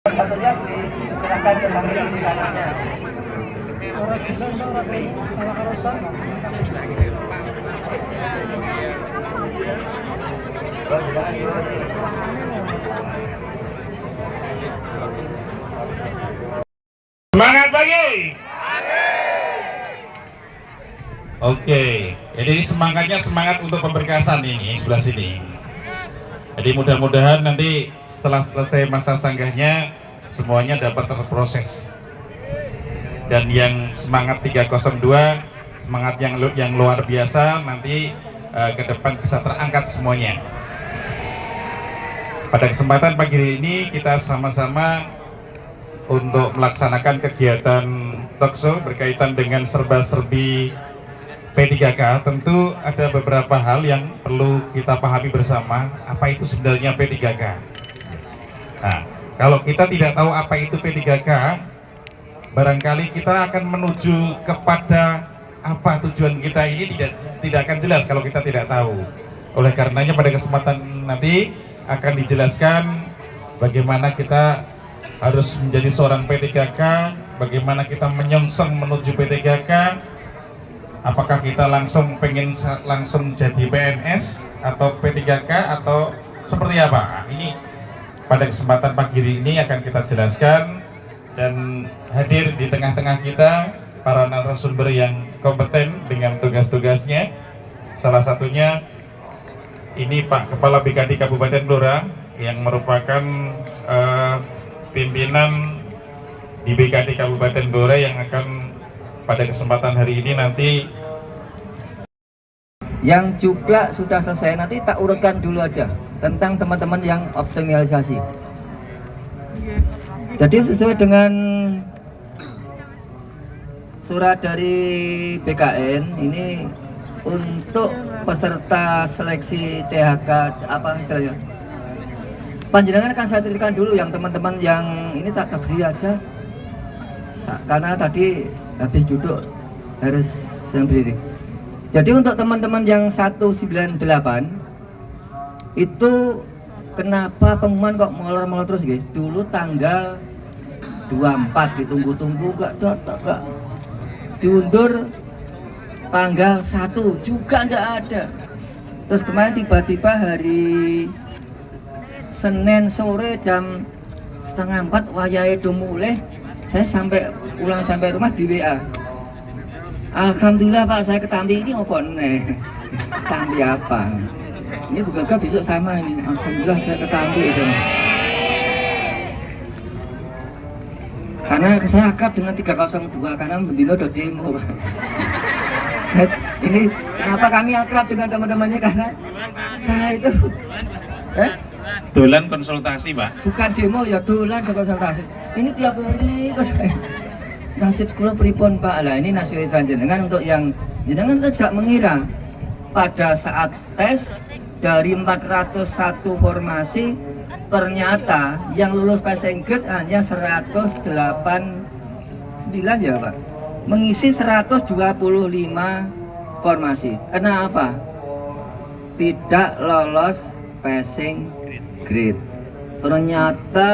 Satunya serahkan ke samping kiri kanannya. Semangat pagi. Oke, jadi ini semangatnya semangat untuk pemberkasan ini sebelah sini. Jadi mudah-mudahan nanti setelah selesai masa sanggahnya semuanya dapat terproses. Dan yang semangat 302, semangat yang luar biasa nanti ke depan bisa terangkat semuanya. Pada kesempatan pagi ini kita sama-sama untuk melaksanakan kegiatan talkshow berkaitan dengan serba-serbi P3K. Tentu ada beberapa hal yang perlu kita pahami bersama, apa itu sebenarnya P3K. Nah, kalau kita tidak tahu apa itu P3K, barangkali kita akan menuju kepada apa tujuan kita ini tidak akan jelas kalau kita tidak tahu. Oleh karenanya pada kesempatan nanti akan dijelaskan bagaimana kita harus menjadi seorang P3K, bagaimana kita menyongsong menuju P3K, apakah kita pengen langsung jadi PNS atau P3K atau seperti apa. Ini pada kesempatan pagi ini akan kita jelaskan, dan hadir di tengah-tengah kita para narasumber yang kompeten dengan tugas-tugasnya. Salah satunya ini Pak Kepala BKD Kabupaten Blora yang merupakan pimpinan di BKD Kabupaten Blora yang akan pada kesempatan hari ini nanti. Yang juga sudah selesai, nanti tak urutkan dulu aja tentang teman-teman yang optimalisasi. Jadi sesuai dengan surat dari BKN ini untuk peserta seleksi THK apa istilahnya, panjenengan akan saya ceritakan dulu yang teman-teman yang ini tak beri aja karena tadi habis duduk harus saya berdiri. Jadi untuk teman-teman yang 198 itu kenapa pengumuman kok molor-molor terus guys? Dulu tanggal 24 ditunggu-tunggu gak diundur, tanggal 1 juga ndak ada. Terus kemarin tiba-tiba hari Senin sore jam 3:30 wayahe do mulai, saya pulang sampai rumah di WA. Alhamdulillah Pak, saya ketambi ini apa nih? Ketambi apa? Ini bukankah besok sama ini? Alhamdulillah saya ketambi sama. Karena saya akrab dengan 302 karena Bendino udah demo Pak. Ini kenapa kami akrab dengan teman-temannya, karena saya itu dolan konsultasi Pak. Bukan demo ya, dolan konsultasi. Ini tiap hari kok saya. Nasib kula pripun Pak? Lah ini nasib jenengan untuk yang jenengan tidak mengira pada saat tes dari 401 formasi ternyata yang lulus passing grade hanya 189 ya Pak, mengisi 125 formasi. Kenapa? Tidak lolos passing grade. Ternyata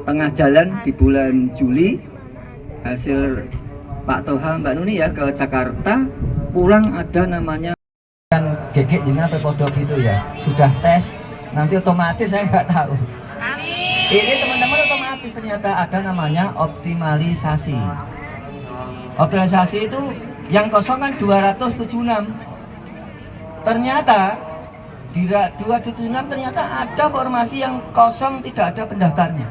tengah jalan di bulan Juli hasil Pak Toha Mbak Nuni ya ke Jakarta, pulang ada namanya kan gegek ini atau kodok gitu ya, sudah tes nanti otomatis saya nggak tahu. Amin. Ini teman-teman otomatis ternyata ada namanya optimalisasi. Optimalisasi itu yang kosong kan 276. Ternyata di 276 ternyata ada formasi yang kosong tidak ada pendaftarnya,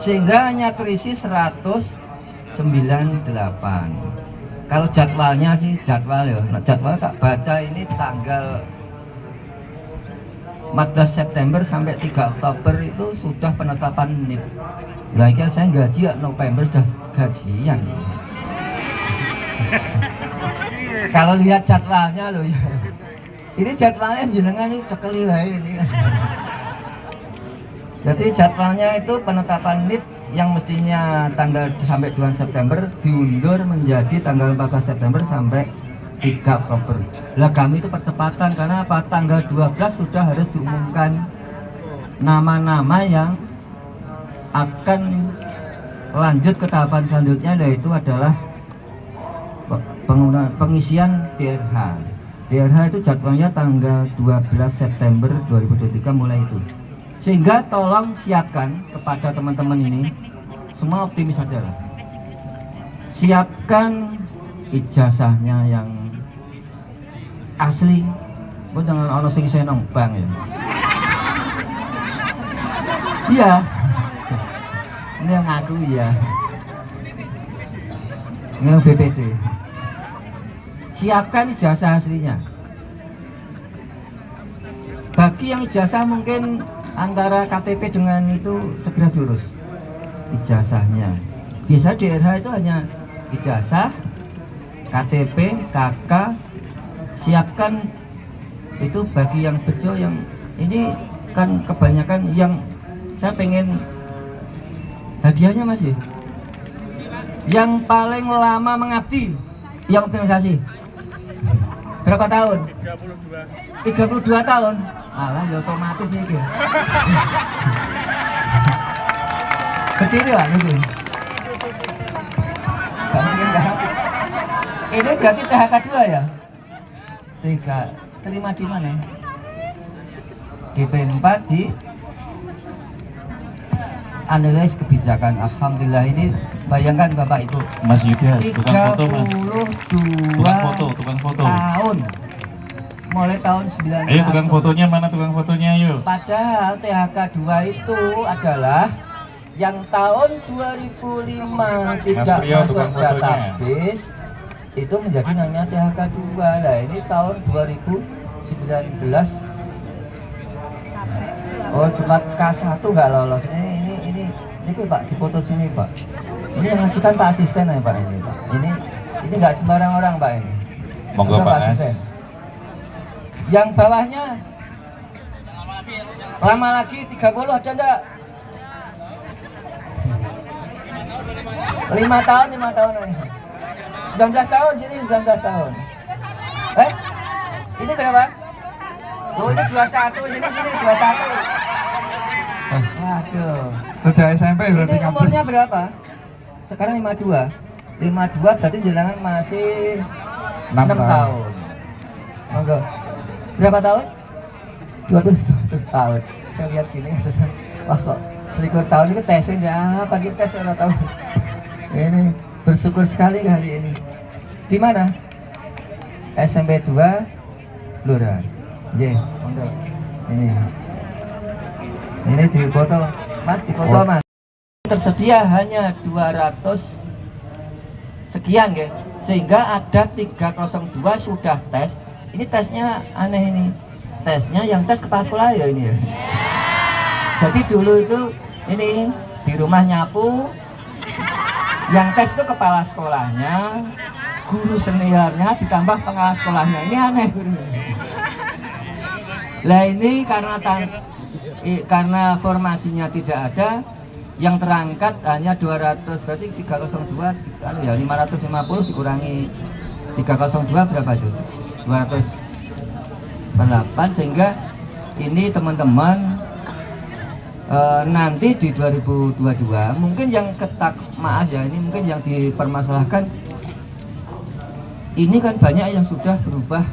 sehingga hanya terisi 198. Kalau jadwalnya sih jadwal tak baca ini tanggal 14 September sampai 3 Oktober itu sudah penetapan NIP. Lagi saya gaji ya November sudah gajian. Kalau lihat jadwalnya loh ya. Ini jadwalnya jenengan ini cekeli lah ini. Jadi jadwalnya itu penetapan NIP yang mestinya tanggal sampai 2 September diundur menjadi tanggal 14 September sampai 3 Oktober. Lah kami itu percepatan karena apa? Tanggal 12 sudah harus diumumkan nama-nama yang akan lanjut ke tahapan selanjutnya, yaitu adalah pengisian DRH. DRH itu jadwalnya tanggal 12 September 2023 mulai itu. Sehingga tolong siapkan kepada teman-teman ini, semua optimis saja lah. Siapkan ijazahnya yang asli. Gue jangan ono sing senong bang ya. Iya. Ini yang aku ya. Ini BPD. Siapkan ijazah aslinya. Bagi yang ijazah mungkin antara KTP dengan itu segera diurus ijazahnya. Biasa DRH itu hanya ijazah, KTP, KK. Siapkan itu bagi yang bejo, yang ini kan kebanyakan yang saya pengen hadiahnya masih yang paling lama mengabdi, yang optimalisasi berapa tahun? 32 tahun. Alah ya otomatis ini. Berdiri lah itu. Gak mungkin gak hati. Ini berarti THK 2 ya? 3. Terima di mana? DP 4 di analisis kebijakan. Alhamdulillah, ini bayangkan Bapak Ibu, Mas Yuda, tukang foto Mas. 32 Tukang foto. tahun. Mulai tahun 91. Ayo tukang fotonya mana, tukang fotonya ayo. Padahal THK 2 itu adalah yang tahun 2005 tidak Rio, masuk tukang fotonya. database, itu menjadi namanya THK 2. Lah ini tahun 2019. Oh, sempat K1 nggak lolos. Ini Pak, dipoto sini Pak. Ini yang ngasihkan Pak asisten ya Pak, ini Pak. Ini nggak sembarang orang Pak ini. Monggo Udah, Pak asisten. As. Yang bawahnya lama lagi 30 ada enggak? 5 tahun 19 tahun sini, 19 tahun. Ini berapa? Oh, ini 21 sini 21. Waduh. Sejak SMP berarti Ini umurnya berapa? Sekarang 52. 52 berarti jenengan masih 6 tahun. Monggo. Berapa tahun? 20 tahun. Saya lihat gini, wah kok selikur tahun ini tesnya ya, pagi tes orang tahu. Ini bersyukur sekali hari ini. Di mana? SMP 2 Blora. J, monggo. Ini di foto, Mas, di foto Mas. Tersedia hanya 200 sekian ya, sehingga ada 302 sudah tes. Ini tesnya aneh ini, tesnya yang tes kepala sekolah ya ini ya. Jadi dulu itu ini di rumah nyapu, yang tes itu kepala sekolahnya, guru seniornya ditambah pengawas sekolahnya. Ini aneh guru. Lah ini karena formasinya tidak ada, yang terangkat hanya 200, berarti 302 ya 550 dikurangi 302 berapa itu? 208, sehingga ini teman-teman nanti di 2022 mungkin yang maaf ya, ini mungkin yang dipermasalahkan ini kan banyak yang sudah berubah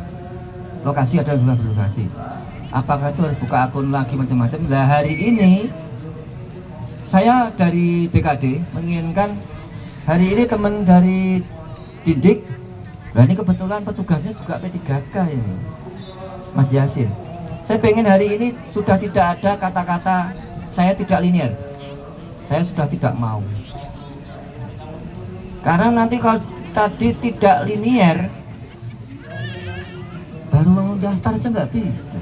lokasi, ada yang berubah lokasi. Apakah itu harus buka akun lagi macam-macam? Nah hari ini saya dari BKD menginginkan hari ini teman dari Dindik, nah ini kebetulan petugasnya juga P3K ini, Mas Yasin. Saya pengen hari ini sudah tidak ada kata-kata saya tidak linear, saya sudah tidak mau. Karena nanti kalau tadi tidak linear, baru mau daftar aja nggak bisa.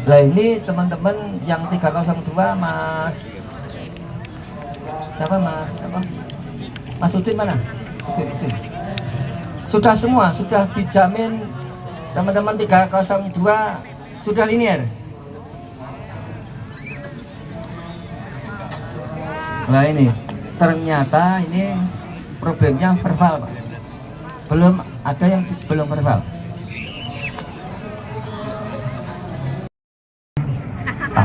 Nah ini teman-teman yang 302 Mas siapa Mas apa? Mas Udin mana? Udin. Sudah semua, sudah dijamin teman-teman 302 sudah linear. Nah ini ternyata ini problemnya verbal Pak. Belum ada yang belum verbal.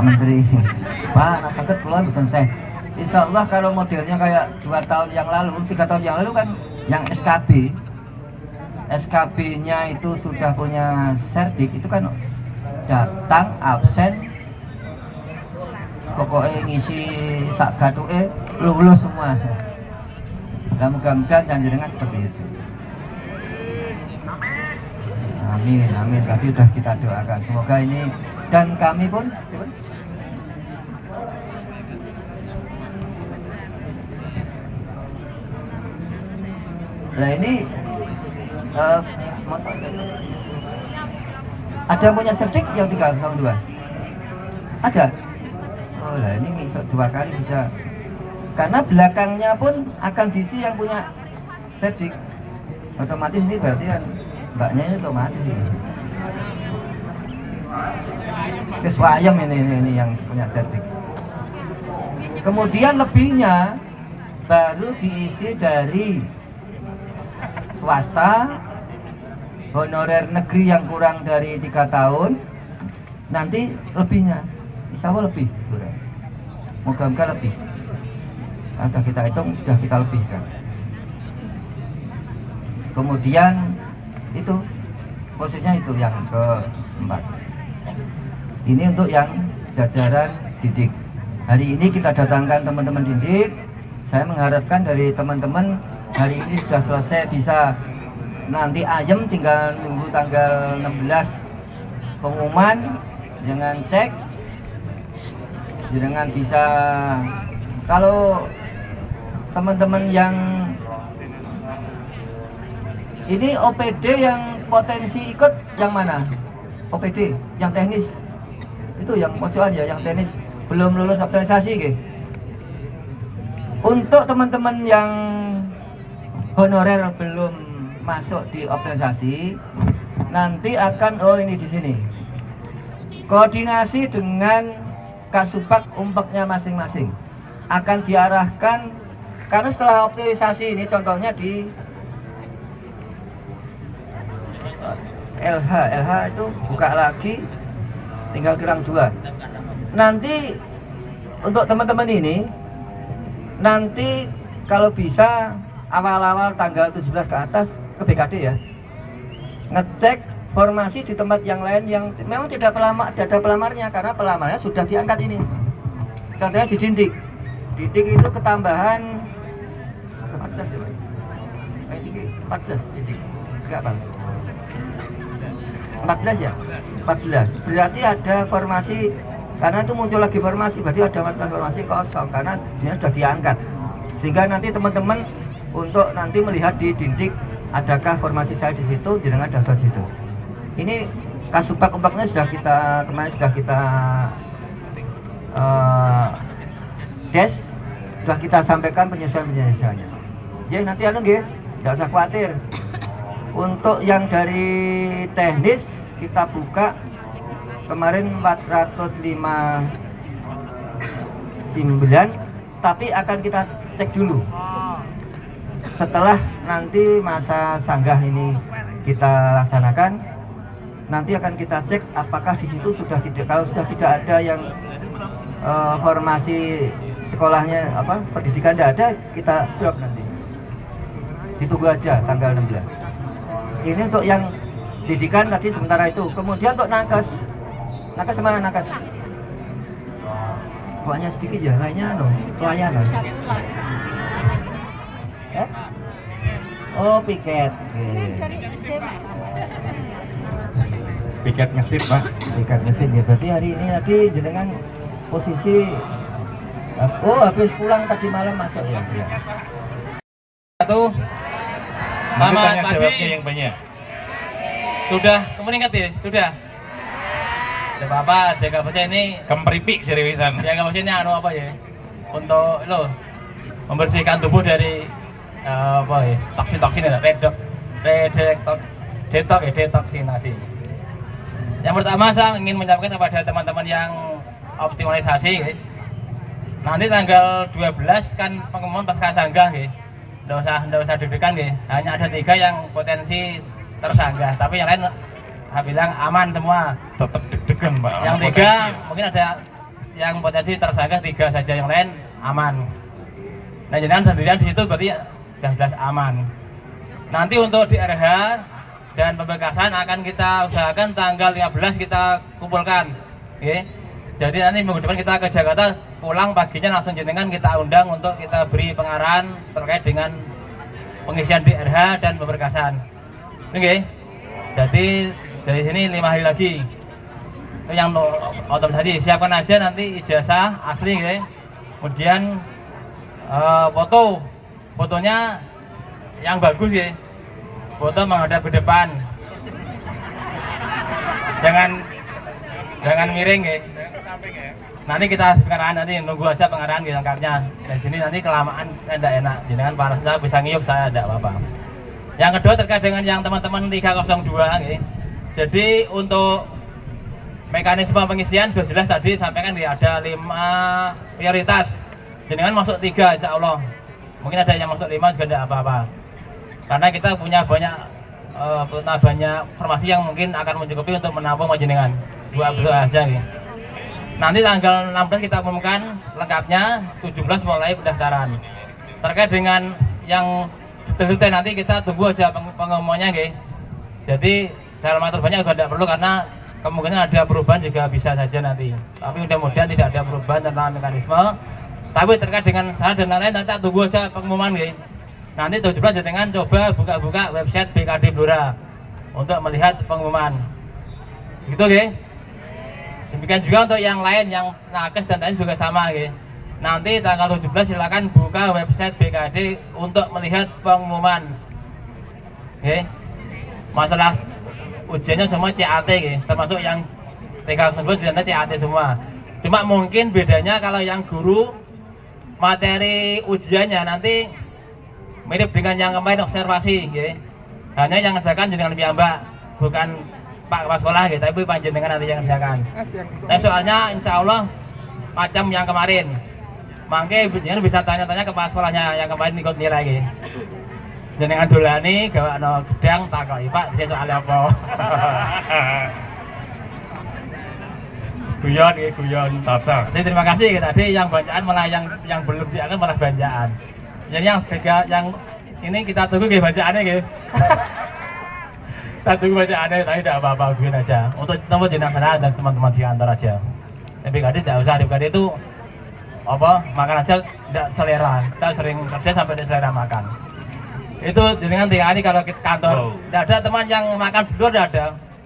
Menteri. Pak, nak sakit pulang betul teh. Insya Allah kalau modelnya kayak 2 tahun yang lalu, 3 tahun yang lalu kan yang SKB-nya itu sudah punya serdik, itu kan datang absen, pokoknya ngisi sak gatuke lulus semua. Nah, mudah-mudahan jangan seperti itu. Amin, amin. Tadi sudah kita doakan. Semoga ini dan kami pun. Nah ini ada yang punya serdik yang 302? Ada? Oh lah ini bisa 2 kali bisa. Karena belakangnya pun akan diisi yang punya serdik. Otomatis ini berarti kan mbaknya ini otomatis ini. Kesuayam ini yang punya serdik. Kemudian lebihnya baru diisi dari swasta, honorer negeri yang kurang dari 3 tahun, nanti lebihnya, insya Allah lebih, moga-moga lebih. Ada kita hitung sudah kita lebihkan. Kemudian itu posisinya itu yang keempat. Ini untuk yang jajaran didik. Hari ini kita datangkan teman-teman didik. Saya mengharapkan dari teman-teman hari ini sudah selesai, bisa nanti ayem tinggal nunggu tanggal 16 pengumuman, jangan cek, jangan bisa. Kalau teman-teman yang ini OPD yang potensi ikut yang mana? OPD yang teknis itu yang pojokan ya, yang teknis belum lulus optimalisasi gitu. Untuk teman-teman yang honorer belum masuk di optimalisasi, nanti akan ini di sini koordinasi dengan Kasubag umpeknya masing-masing akan diarahkan, karena setelah optimalisasi ini contohnya di LH itu buka lagi tinggal kurang 2. Nanti untuk teman-teman ini nanti kalau bisa awal-awal tanggal 17 ke atas ke BKD ya, ngecek formasi di tempat yang lain yang memang tidak ada pelamarnya, karena pelamarnya sudah diangkat ini. Contohnya di Dindik itu ketambahan 14 ya Pak? 14 Dindik, enggak Bang? 14 ya? 14, berarti ada formasi, karena itu muncul lagi formasi, berarti ada 14 formasi kosong, karena dia sudah diangkat. Sehingga nanti teman-teman untuk nanti melihat di Dindik adakah formasi saya di situ, jangan daftar situ. Ini Kasubag umpaknya sudah kita kemarin sudah kita sudah kita sampaikan penyesuaiannya. Jadi nanti nggak usah khawatir. Untuk yang dari teknis kita buka kemarin 459, tapi akan kita cek dulu. Setelah nanti masa sanggah ini kita laksanakan, nanti akan kita cek apakah di situ sudah tidak, kalau sudah tidak ada yang formasi sekolahnya pendidikan tidak ada, kita drop nanti. Ditunggu aja tanggal 16. Ini untuk yang didikan tadi sementara itu. Kemudian untuk nakes mana nakes? Pokoknya sedikit ya, lainnya pelayanan. Oh piket. Piket mesin Pak. Piket mesin ya, berarti hari ini tadi jenengan posisi habis pulang tadi malam masuk ya. Satu. Selamat pagi. Yang banyak. Sudah, kamu ingat ya? Sudah. Ada apa? Jaga bocah ini Kemperipik seriusan. jaga bocah ini apa ya? Untuk membersihkan tubuh dari toksin-toksin ya, detoksinasi. Yang pertama saya ingin menyampaikan kepada teman-teman yang optimalisasi, nanti tanggal 12 kan pengumuman pasca sanggah, nggak usah deg-degan, hanya ada 3 yang potensi tersanggah, tapi yang lain bilang aman semua. Tetap deg-degan Pak. Yang 3 mungkin ada yang potensi tersangka 3 saja, yang lain aman. Nah jenengan sendirian di situ berarti sudah jelas aman. Nanti untuk di RH dan pembebasan akan kita usahakan tanggal 15 kita kumpulkan. Oke. Jadi nanti minggu depan kita ke Jakarta, pulang paginya langsung jenengan kita undang untuk kita beri pengarahan terkait dengan pengisian di RH dan pemberkasan. Oke. Jadi dari sini 5 hari lagi. Yang otomatis siapkan aja nanti ijazah asli ya. Kemudian fotonya yang bagus ya. Foto menghadap ke depan. Jangan miring ya. Nanti kita pengarahan, nanti nunggu aja pengarahan lengkapnya. Dari sini nanti kelamaan tidak enak. Jadi kan panas, saya bisa ngiyup, saya tidak apa-apa. Yang kedua terkait dengan yang teman-teman 302 ya. Jadi untuk mekanisme pengisian sudah jelas tadi sampaikan ya, ada 5 prioritas. Jadi kan masuk 3 insya Allah. Mungkin ada yang masuk 5 juga tidak apa-apa. Karena kita punya banyak informasi yang mungkin akan mencukupi untuk menampung jenengan. 2 aja nih. Nanti tanggal 16 kita umumkan lengkapnya, 17 mulai pendaftaran. Terkait dengan yang detail nanti kita tunggu aja pengumumannya nggih. Jadi secara materi banyak juga tidak perlu karena kemungkinan ada perubahan juga bisa saja nanti. Tapi mudah-mudahan tidak ada perubahan tentang mekanisme. Tapi terkait dengan syarat dan lain-lain nanti tunggu aja pengumuman nggih. Nanti 17 jenengan coba buka-buka website BKD Blora untuk melihat pengumuman. Gitu nggih. Demikian juga untuk yang lain yang nakes dan lain juga sama nggih. Nanti tanggal 17 silakan buka website BKD untuk melihat pengumuman. Nggih. Masalah ujiannya semua CAT nggih, termasuk yang 302 ujiannya CAT semua. Cuma mungkin bedanya kalau yang guru materi ujiannya nanti mirip dengan yang kemarin observasi nggih. Hanya yang ngerjakan jenengan piyambak, bukan Pak Kepala Sekolah gitu, tapi panjenengan nanti yang ngerjakan. Nah soalnya insya Allah macam yang kemarin. Mangke jenengan bisa tanya-tanya ke Kepala Sekolahnya yang kemarin ikut nilai gitu. Jenengan dolani gawakno gedang takoki, Pak, saya soal apa? Guyon nggih, guyon. Caca. Jadi terima kasih gitu. Tadi yang bacaan malah yang belum diangkat malah bacaan. Jadi yang ini kita tunggu nggih bacaannya nggih. Kita tunggu bacaannya, tapi tidak apa-apa, guyon aja. Untuk nomor jenengan sana dan teman-teman di kantor aja. Tapi BKD tidak usah, BKD itu apa makan aja tidak selera. Kita sering kerja sampai tidak selera makan. Itu jenengan tinggal kalau ke kantor. Tidak ada teman yang makan di luar, tidak ada.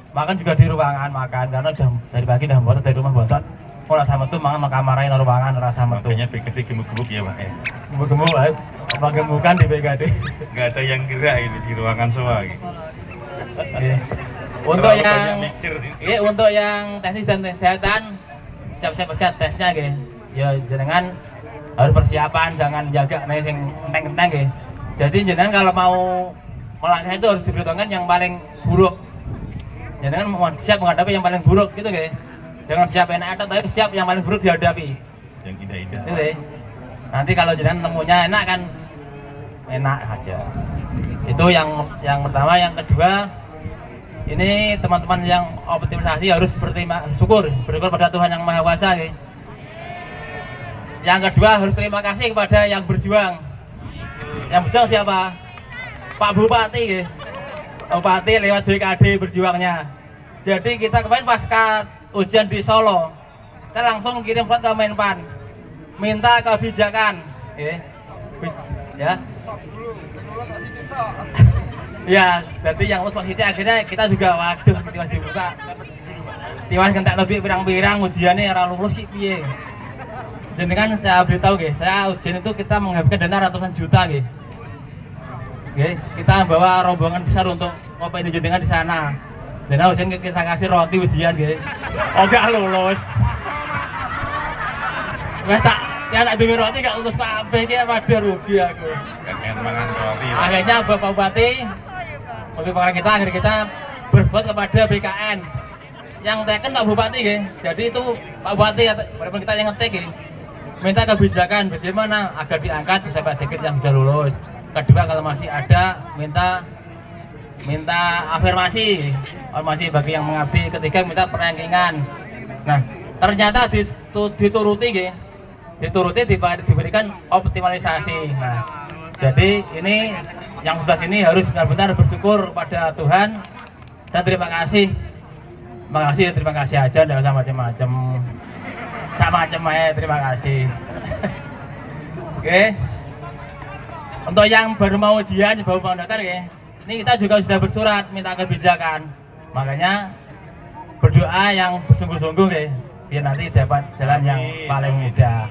Makan juga di ruangan makan karena udah dari pagi udah botot dari rumah botot. Kalau sama tuh mangan makan marahin ruangan rasa metu. Makanya BKD gemuk-gemuk ya Pak ya. Gemuk-gemuk lah. Apa gemukan di BKD? Nggak ada yang gerak ini di ruangan semua gitu. Untuk Terlalu yang banyak mikir. untuk yang teknis dan kesehatan siap-siap aja tesnya nggih. Ya jenengan harus persiapan, jangan jaga nih sing enteng-enteng nggih. Jadi jenengan kalau mau melangkah itu harus diperhitungkan yang paling buruk. Jangan siap menghadapi yang paling buruk gitu nggih. Jangan siap enak tapi siap yang paling buruk dihadapi. Yang indah-indah. Gitu ya. Nanti kalau jenengan temunya enak kan enak aja. Itu yang pertama. Yang kedua, ini teman-teman yang optimisasi harus bersyukur pada Tuhan yang Maha Kuasa nggih. Yang kedua harus terima kasih kepada yang berjuang. Yang berjuang siapa? Pak Bupati nggih. Bupati lewat BKD berjuangnya. Jadi kita kemarin pasca ujian di Solo, kita langsung kirim surat ke Menpan, minta kebijakan, ya. Ya, jadi yang lulus positif akhirnya kita juga waduh, tiwas dibuka, tiwas kentak lebih pirang-pirang ujiannya ora lulus ki piye. Jadi kan saya beritahu saya ujian itu kita menghabiskan dana ratusan juta kita bawa rombongan besar untuk ngopain jenengan di sana. Dan ujian kita kasih roti ujian oh gak lulus. Wes tak demi roti gak lulus kabeh iki padha rugi aku. Pengen makan roti. Akhirnya Bapak Bupati melalui kita akhirnya kita berbuat kepada BKN. Yang teken Pak Bupati Jadi itu Pak Bupati walaupun kita yang ngetik minta kebijakan bagaimana agar diangkat siswa sedikit yang sudah lulus. Kedua kalau masih ada minta afirmasi bagi yang mengabdi. Ketiga minta perangkingan. Nah ternyata dituruti nggih. Dituruti diberikan optimalisasi. Nah, jadi ini yang sebelah sini harus benar-benar bersyukur pada Tuhan dan terima kasih. Terima kasih aja, enggak usah macam-macam. Sama-macam aja, terima kasih. Oke. Untuk yang baru mau ujian, baru mau daftar ya. Ini kita juga sudah bersurat minta kebijakan. Makanya berdoa yang bersungguh-sungguh ya, biar nanti dapat jalan yang paling mudah.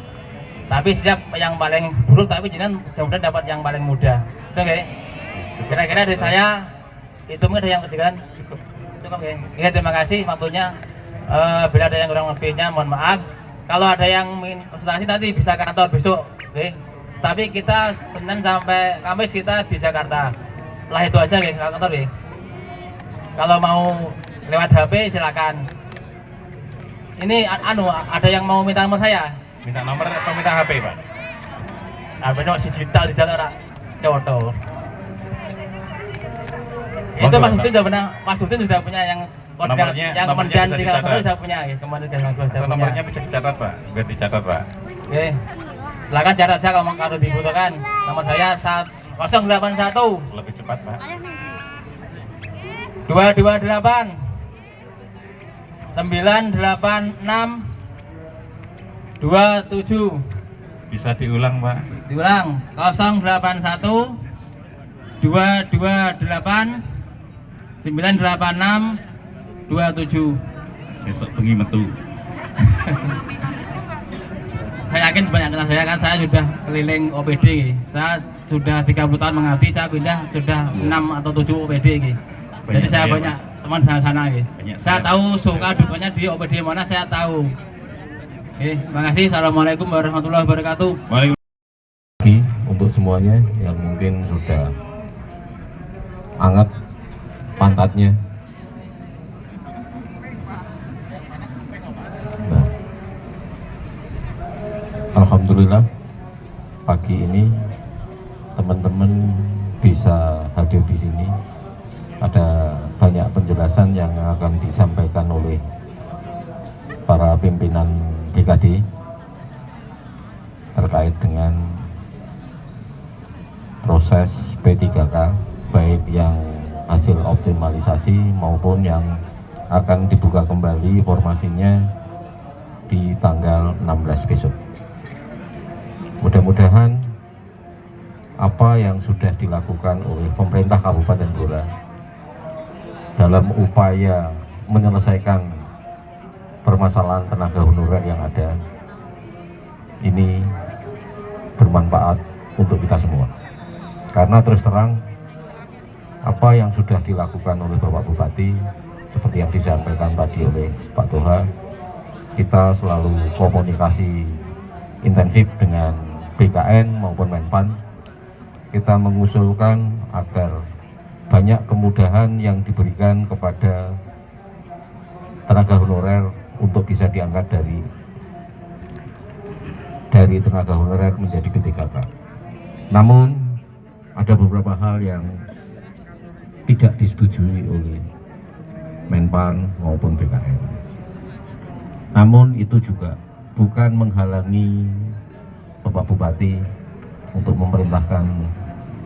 Tapi siap yang paling buruk, tapi jangan mudah-mudahan dapat yang paling mudah. Itu oke. Kira-kira dari saya itu mungkin ada yang ketiga cukup oke. Ya, terima kasih waktunya. Bila ada yang kurang lebihnya mohon maaf. Kalau ada yang ingin konsultasi nanti bisa ke kantor besok, oke. Tapi kita Senin sampai Kamis kita di Jakarta. Lah itu aja ke kantor ya. Kalau mau lewat HP silakan. Ini ada yang mau minta nomor saya? Minta nomor atau minta HP, Pak? Nah, benar si digital di jalan coto. Itu Mas Udin sudah pernah, Mas Udin sudah punya yang yang kemudian 31 sudah punya ya, kemudian 31 sudah punya. Nomornya bisa dicatat, Pak. Biar dicatat, Pak. Oke. Silakan catat aja kalau dibutuhkan. Nomor saya 081 Lebih cepat, Pak. 228 986 27. Bisa diulang, Pak. Diulang 081 228 986 27. Sesok bengi metu. Saya yakin banyak kenal saya kan, saya sudah keliling OPD. Saya sudah 30 tahun mengabdi, saya pindah sudah 6 atau 7 OPD. Jadi saya banyak teman sana-sana. Saya tahu suka dukanya di OPD mana, saya tahu. Terima kasih. Assalamualaikum warahmatullahi wabarakatuh. Untuk semuanya yang mungkin sudah hangat pantatnya. Nah, alhamdulillah pagi ini teman-teman bisa hadir di sini. Ada banyak penjelasan yang akan disampaikan oleh para pimpinan BKD terkait dengan proses P3K, baik yang hasil optimalisasi maupun yang akan dibuka kembali formasinya di tanggal 16 besok. Mudah-mudahan apa yang sudah dilakukan oleh pemerintah Kabupaten Blora dalam upaya menyelesaikan permasalahan tenaga honorer yang ada ini bermanfaat untuk kita semua. Karena terus terang apa yang sudah dilakukan oleh Bapak Bupati seperti yang disampaikan tadi oleh Pak Toha, kita selalu komunikasi intensif dengan BKN maupun Menpan. Kita mengusulkan agar banyak kemudahan yang diberikan kepada tenaga honorer untuk bisa diangkat dari tenaga honorer menjadi P3K. Namun ada beberapa hal yang tidak disetujui oleh Menpan maupun BKN. Namun itu juga bukan menghalangi Bapak Bupati untuk memerintahkan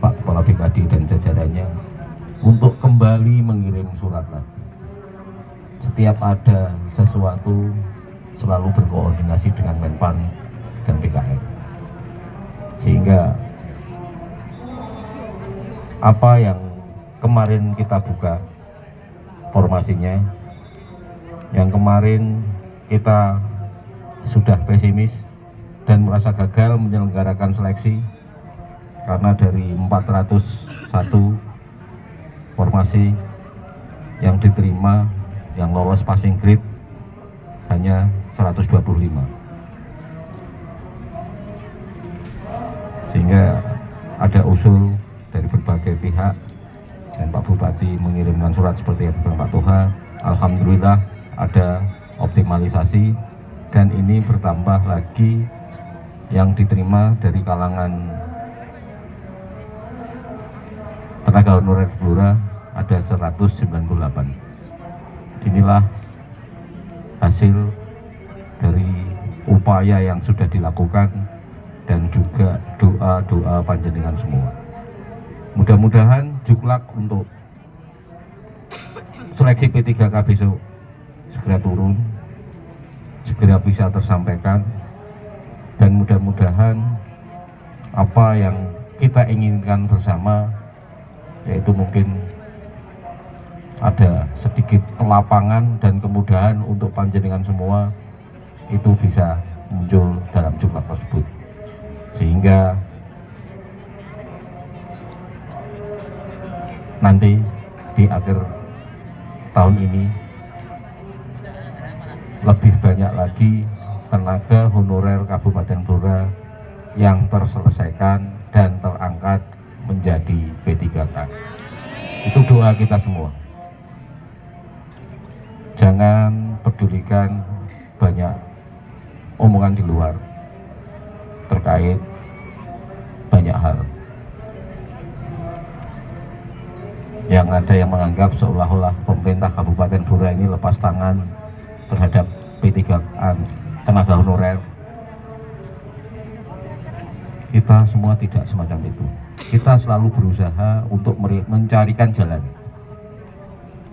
Pak Kepala BKD dan jajarannya untuk kembali mengirim surat lagi. Setiap ada sesuatu selalu berkoordinasi dengan Menpan dan BKN, sehingga apa yang kemarin kita buka formasinya, yang kemarin kita sudah pesimis dan merasa gagal menyelenggarakan seleksi karena dari 401 formasi yang diterima, yang lolos passing grade hanya 125, sehingga ada usul dari berbagai pihak dan Pak Bupati mengirimkan surat seperti yang dibilang Pak Toha. Alhamdulillah ada optimalisasi dan ini bertambah lagi yang diterima dari kalangan tenaga honorer Blora ada 198. Inilah hasil upaya yang sudah dilakukan dan juga doa-doa panjenengan semua. Mudah-mudahan juklak untuk seleksi P3K besok segera turun, segera bisa tersampaikan, dan mudah-mudahan apa yang kita inginkan bersama, yaitu mungkin ada sedikit kelapangan dan kemudahan untuk panjenengan semua, itu bisa muncul dalam juklak tersebut, sehingga nanti di akhir tahun ini lebih banyak lagi tenaga honorer Kabupaten Blora yang terselesaikan dan terangkat menjadi P3K. Itu doa kita semua. Jangan pedulikan banyak omongan di luar terkait banyak hal. Yang ada yang menganggap seolah-olah pemerintah Kabupaten Blora ini lepas tangan terhadap P3K tenaga honorer. Kita semua tidak semacam itu. Kita selalu berusaha untuk mencarikan jalan.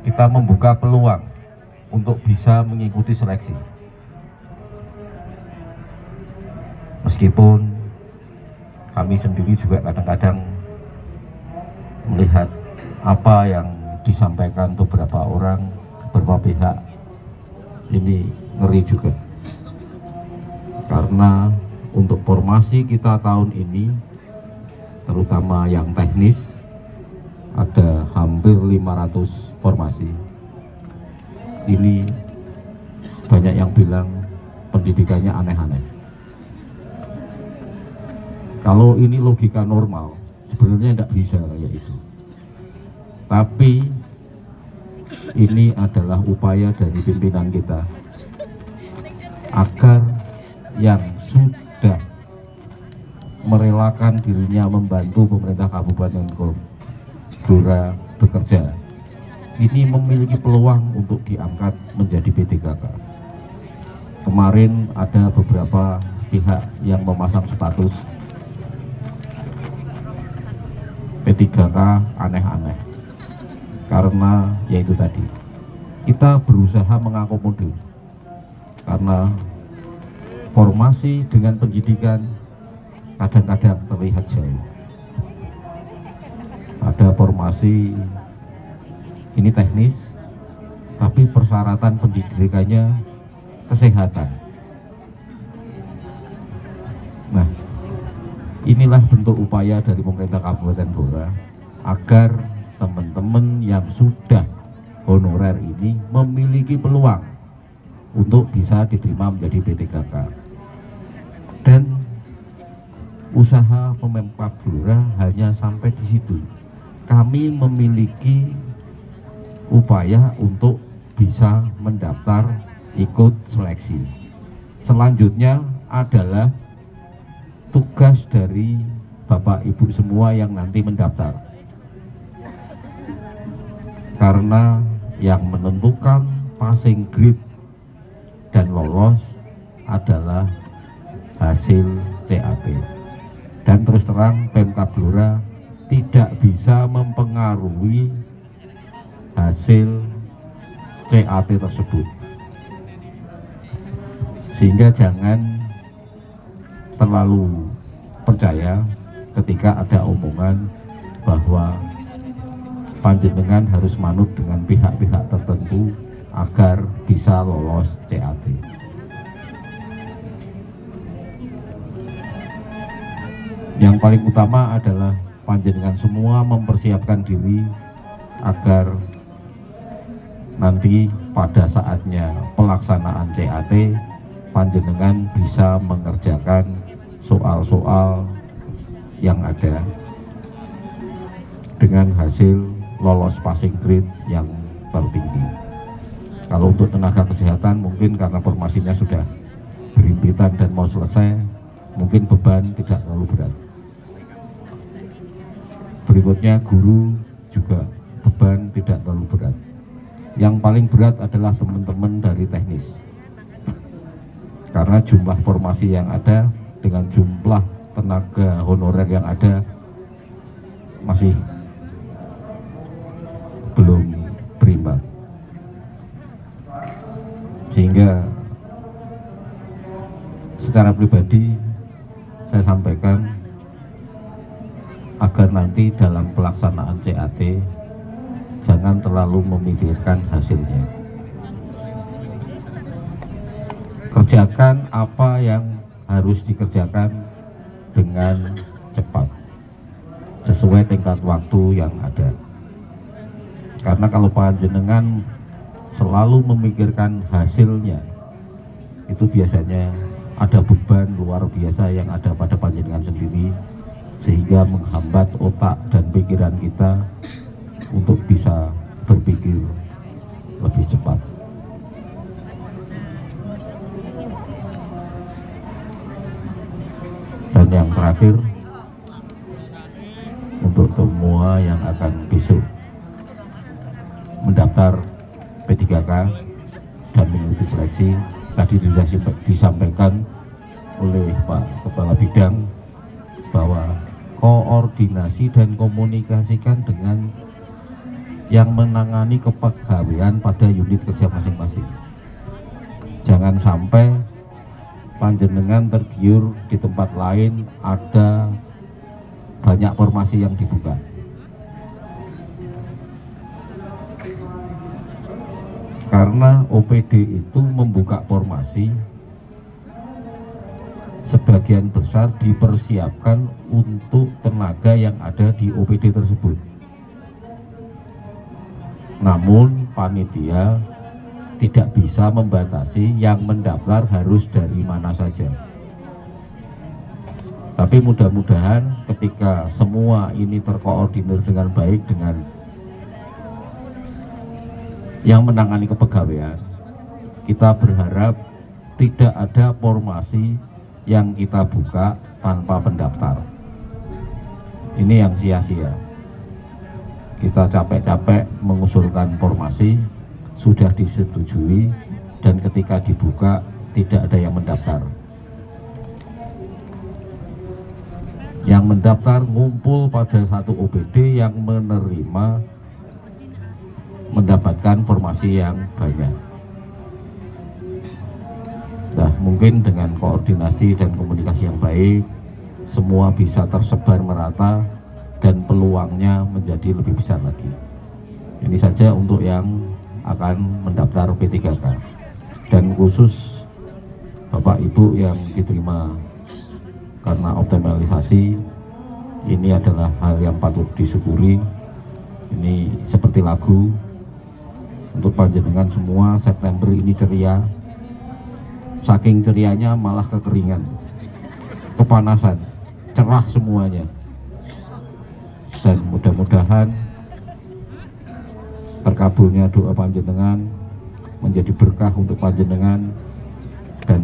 Kita membuka peluang untuk bisa mengikuti seleksi. Meskipun kami sendiri juga kadang-kadang melihat apa yang disampaikan beberapa orang, beberapa pihak, ini ngeri juga. Karena untuk formasi kita tahun ini, terutama yang teknis, ada hampir 500 formasi. Ini banyak yang bilang pendidikannya aneh-aneh. Kalau ini logika normal, sebenarnya tidak bisa kayak itu. Tapi ini adalah upaya dari pimpinan kita agar yang sudah merelakan dirinya membantu pemerintah Kabupaten Blora bekerja, ini memiliki peluang untuk diangkat menjadi P3K. Kemarin ada beberapa pihak yang memasang status P3K aneh-aneh, karena yaitu tadi kita berusaha mengakomodir, karena formasi dengan pendidikan kadang-kadang terlihat jauh. Ada formasi ini teknis, tapi persyaratan pendidikannya kesehatan. Nah, inilah bentuk upaya dari pemerintah Kabupaten Blora agar teman-teman yang sudah honorer ini memiliki peluang untuk bisa diterima menjadi P3K. Dan usaha Pemkab Blora hanya sampai di situ. Kami memiliki upaya untuk bisa mendaftar ikut seleksi. Selanjutnya adalah tugas dari Bapak Ibu semua yang nanti mendaftar, karena yang menentukan passing grade dan lolos adalah hasil CAT. Dan terus terang Pemkab Blora tidak bisa mempengaruhi hasil CAT tersebut, sehingga jangan terlalu percaya ketika ada omongan bahwa panjenengan harus manut dengan pihak-pihak tertentu agar bisa lolos CAT. Yang paling utama adalah panjenengan semua mempersiapkan diri agar nanti pada saatnya pelaksanaan CAT panjenengan bisa mengerjakan soal-soal yang ada dengan hasil lolos passing grade yang tertinggi. Kalau untuk tenaga kesehatan mungkin karena formasinya sudah berimpitan dan mau selesai, mungkin beban tidak terlalu berat. Berikutnya guru juga beban tidak terlalu berat. Yang paling berat adalah teman-teman dari teknis. karena jumlah formasi yang ada dengan jumlah tenaga honorer yang ada masih belum berimbang, sehingga secara pribadi saya sampaikan agar nanti dalam pelaksanaan CAT jangan terlalu memikirkan hasilnya. Kerjakan apa yang harus dikerjakan dengan cepat sesuai tingkat waktu yang ada. Karena kalau panjenengan selalu memikirkan hasilnya, itu biasanya ada beban luar biasa yang ada pada panjenengan sendiri, sehingga menghambat otak dan pikiran kita untuk bisa berpikir lebih cepat. Dan yang terakhir, untuk semua yang akan besok mendaftar P3K dan mengikuti seleksi, tadi sudah disampaikan oleh Pak Kepala Bidang bahwa koordinasi dan komunikasikan dengan yang menangani kepegawaian pada unit kerja masing-masing. Jangan sampai panjenengan tergiur di tempat lain ada banyak formasi yang dibuka. Karena OPD itu membuka formasi sebagian besar dipersiapkan untuk tenaga yang ada di OPD tersebut. Namun panitia tidak bisa membatasi yang mendaftar harus dari mana saja. Tapi mudah-mudahan ketika semua ini terkoordinir dengan baik dengan yang menangani kepegawaian, kita berharap tidak ada formasi yang kita buka tanpa pendaftar. Ini yang sia-sia. Kita capek-capek mengusulkan formasi, sudah disetujui, dan ketika dibuka tidak ada yang mendaftar. Yang mendaftar ngumpul pada satu OPD yang menerima mendapatkan formasi yang banyak. Nah, mungkin dengan koordinasi dan komunikasi yang baik, semua bisa tersebar merata dan peluangnya menjadi lebih besar lagi. Ini saja untuk yang akan mendaftar P3K. Dan khusus Bapak Ibu yang diterima karena optimalisasi, ini adalah hal yang patut disyukuri. Ini seperti lagu untuk panjenengan semua. September ini ceria, saking cerianya malah kekeringan, kepanasan, cerah semuanya. Dan mudah-mudahan terkabulnya doa panjenengan menjadi berkah untuk panjenengan, dan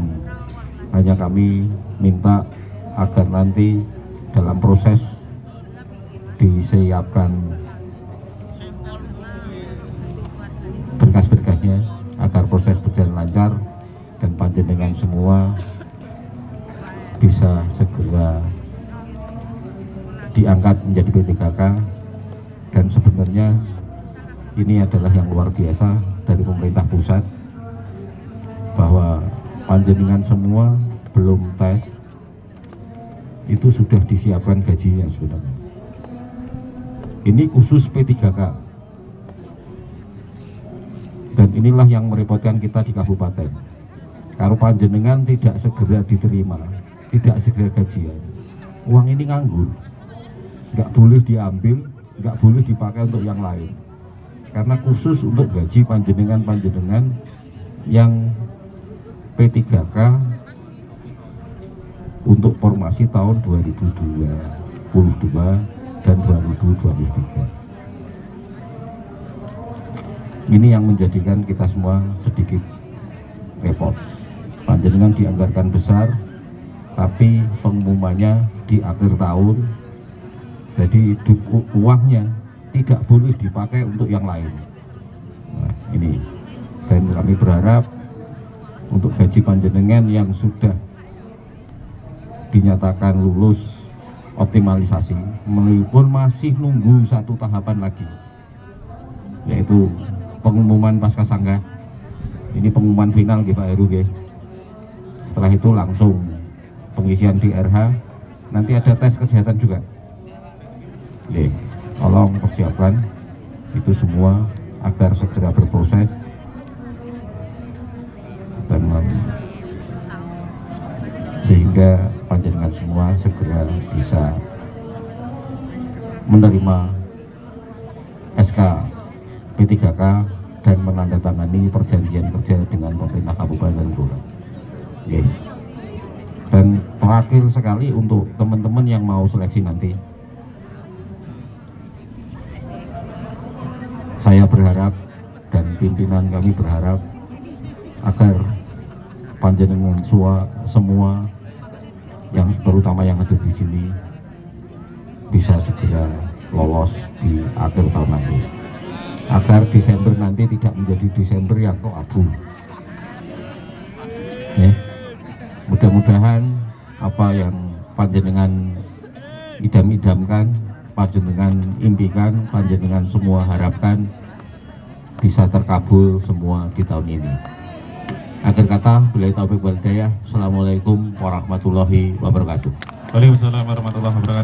hanya kami minta agar nanti dalam proses disiapkan berkas-berkasnya agar proses berjalan lancar dan panjenengan semua bisa segera diangkat menjadi P3K. Dan sebenarnya ini adalah yang luar biasa dari pemerintah pusat, bahwa panjenengan semua belum tes itu sudah disiapkan gajinya sebenarnya. Ini khusus P3K, dan inilah yang merepotkan kita di kabupaten. Kalau panjenengan tidak segera diterima, tidak segera gajian, uang ini nganggur, nggak boleh diambil, nggak boleh dipakai untuk yang lain. Karena khusus untuk gaji panjenengan yang P3K untuk formasi tahun 2022 dan 2023. Ini yang menjadikan kita semua sedikit repot. Panjenengan dianggarkan besar, tapi pengumumannya di akhir tahun, jadi uangnya tidak boleh dipakai untuk yang lain. Nah, ini, dan kami berharap untuk gaji panjenengan yang sudah dinyatakan lulus optimalisasi, meskipun masih nunggu satu tahapan lagi, yaitu pengumuman pasca sangga. Ini pengumuman final nggih Pak Heru nggih. Setelah itu langsung pengisian di RH, nanti ada tes kesehatan juga. Oke, tolong persiapkan itu semua agar segera berproses dan sehingga panjenengan semua segera bisa menerima SK P3K dan menandatangani perjanjian kerja dengan pemerintah kabupaten Blora. Oke. Dan terakhir sekali untuk teman-teman yang mau seleksi nanti, saya berharap dan pimpinan kami berharap agar panjenengan semua yang terutama yang ada di sini bisa segera lolos di akhir tahun nanti, agar Desember nanti tidak menjadi Desember yang abu. Ya, mudah-mudahan apa yang panjenengan idam-idamkan, panjenengan impikan, panjenengan semua harapkan bisa terkabul semua di tahun ini. Akhir kata, billahi taufiq wal hidayah. Assalamualaikum warahmatullahi wabarakatuh. Waalaikumsalam warahmatullahi wabarakatuh.